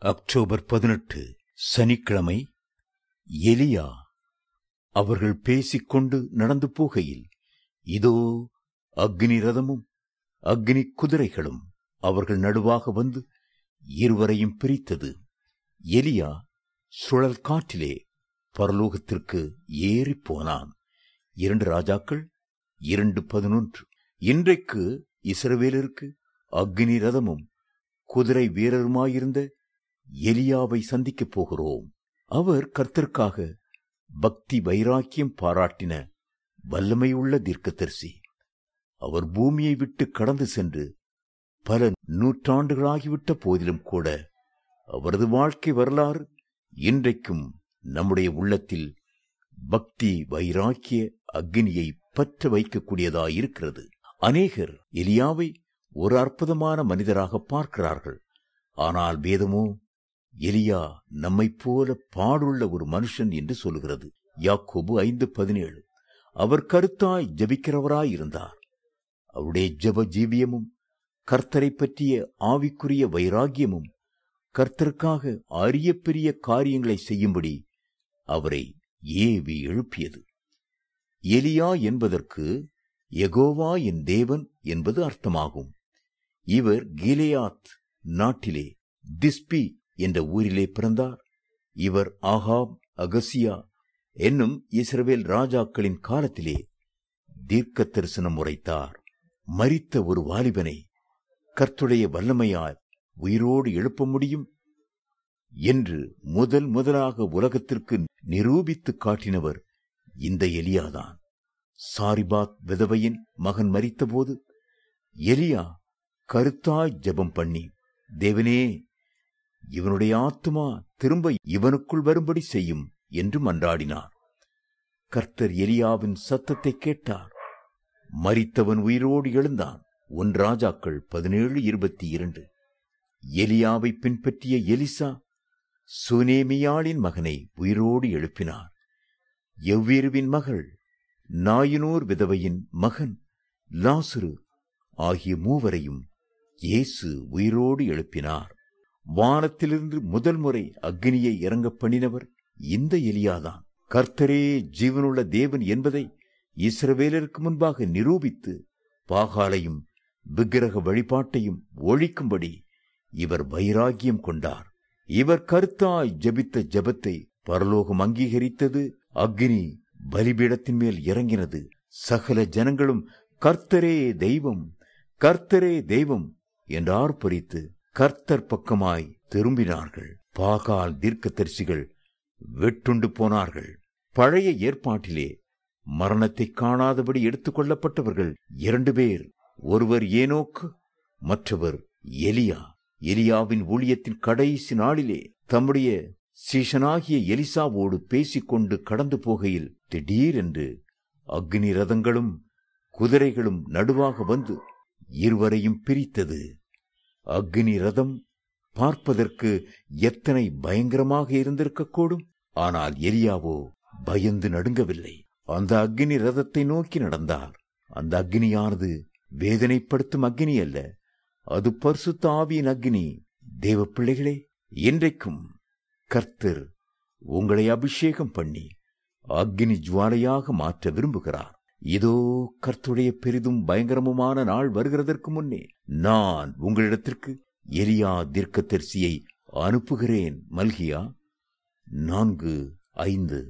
October 18 சனிக்கிழமை. எலியா அவர்கள் பேசிக்கொண்டு நடந்து போகையில், இதோ அக்னி ரதமும் அக்னி குதிரைகளும் அவர்கள் நடுவாக வந்து இருவரையும் பிரித்தது. எலியா சுழல் காற்றிலே பரலோகத்திற்கு ஏறி போனான். 2 ராஜாக்கள் 2:11. இன்றைக்கு இஸ்ரவேலருக்கு அக்னி ரதமும் குதிரை வீரருமாயிருந்த எலியாவை சந்திக்கப் போகிறோம். அவர் கர்த்தருக்காக பக்தி வைராக்கியம் பாராட்டின வல்லமையுள்ள தீர்க்கதரிசி. அவர் பூமியை விட்டு கடந்து சென்று பல நூற்றாண்டுகளாகிவிட்ட போதிலும் கூட அவரது வாழ்க்கை வரலாறு இன்றைக்கும் நம்முடைய உள்ளத்தில் பக்தி வைராக்கிய அக்னியை பற்ற வைக்கக்கூடியதாயிருக்கிறது. அநேகர் எலியாவை ஒரு அற்புதமான மனிதராக பார்க்கிறார்கள். ஆனால் வேதமோ எலியா நம்மை போல பாடுள்ள ஒரு மனுஷன் என்று சொல்லுகிறது. யாக்கோபு 5:17. அவர் கருத்தாய் ஜபிக்கிறவராயிருந்தார். அவருடைய ஜப ஜீவியமும் கர்த்தரை பற்றிய ஆவிக்குரிய வைராகியமும் கர்த்தருக்காக அரிய பெரிய காரியங்களை செய்யும்படி அவரை ஏவி எழுப்பியது. எலியா என்பதற்கு யெகோவா என் தேவன் என்பது அர்த்தமாகும். இவர் கிலெயாத் நாட்டிலே திஸ்பி என்ற ஊரிலே பிறந்தார். இவர் ஆகாப், அகசியா என்னும் இஸ்ரவேல் ராஜாக்களின் காலத்திலே தீர்க்க தரிசனம் உரைத்தார். மரித்த ஒரு வாலிபனை கர்த்தருடைய வல்லமையாய் உயிரோடு எழுப்ப முடியும் என்று முதலாக உலகத்திற்கு நிரூபித்து காட்டினவர் இந்த எலியாதான். சாரிபாத் விதவையின் மகன் மரித்தபோது எலியா கருத்தாய் ஜெபம் பண்ணி, தேவனே, இவனுடைய ஆத்துமா திரும்ப இவனுக்குள் வரும்படி செய்யும் என்று மன்றாடினார். கர்த்தர் எலியாவின் சத்தத்தை கேட்டார். மரித்தவன் உயிரோடு எழுந்தான். 1 ராஜாக்கள் 17:22. எலியாவை பின்பற்றிய எலிசா சுனேமியாளின் மகனை உயிரோடு எழுப்பினார். எவ்வீருவின் மகள் நாயினூர் விதவையின் மகன் லாசரு ஆகிய மூவரையும் இயேசு உயிரோடு எழுப்பினார். வானத்திலிருந்து முதல் முறை அக்னியை இறங்க பண்ணினவர் இந்த எலியாதான். கர்த்தரே ஜீவனுள்ள தேவன் என்பதை இஸ்ரவேலருக்கு முன்பாக நிரூபித்து பாகாலையும் விக்கிரக வழிபாட்டையும் ஒழிக்கும்படி இவர் வைராகியம் கொண்டார். இவர் கருத்தாய் ஜெபித்த ஜெபத்தை பரலோகம் அங்கீகரித்தது. அக்னி பலிபீடத்தின் மேல் இறங்கினது. சகல ஜனங்களும் கர்த்தரே தெய்வம், கர்த்தரே தெய்வம் என்று ஆர்ப்பரித்து கர்த்தர் பக்கமாய் திரும்பினார்கள். பாகால் தீர்க்கதரிசிகள் வெட்டுண்டு போனார்கள். பழைய ஏற்பாட்டிலே மரணத்தை காணாதபடி எடுத்துக் கொள்ளப்பட்டவர்கள் 2 பேர். ஒருவர் ஏனோக்கு, மற்றவர் எலியா. எலியாவின் ஊழியத்தின் கடைசி நாளிலே தம்முடைய சீஷனாகிய எலிசாவோடு பேசிக்கொண்டு கடந்து போகையில் திடீரென்று அக்னி ரதங்களும் குதிரைகளும் நடுவாக வந்து இருவரையும் பிரித்தது. அக்னி ரதம் பார்ப்பதற்கு எத்தனை பயங்கரமாக இருந்திருக்கக்கூடும். ஆனால் எலியாவோ பயந்து நடுங்கவில்லை. அந்த அக்னி ரதத்தை நோக்கி நடந்தார். அந்த அக்னியானது வேதனைப்படுத்தும் அக்னி அல்ல, அது பரிசுத்த ஆவியின் அக்னி. தேவ பிள்ளைகளே, இன்றைக்கும் கர்த்தர் உங்களை அபிஷேகம் பண்ணி அக்னி ஜுவாலையாக மாற்ற விரும்புகிறார். இதோ கர்த்தருடைய பெரிதும் பயங்கரமுமான நாள் வருகிறதற்கு முன்னே நான் உங்களிடத்திற்கு எலியா தீர்க்கதரிசியை அனுப்புகிறேன். மல்கியா 4:5.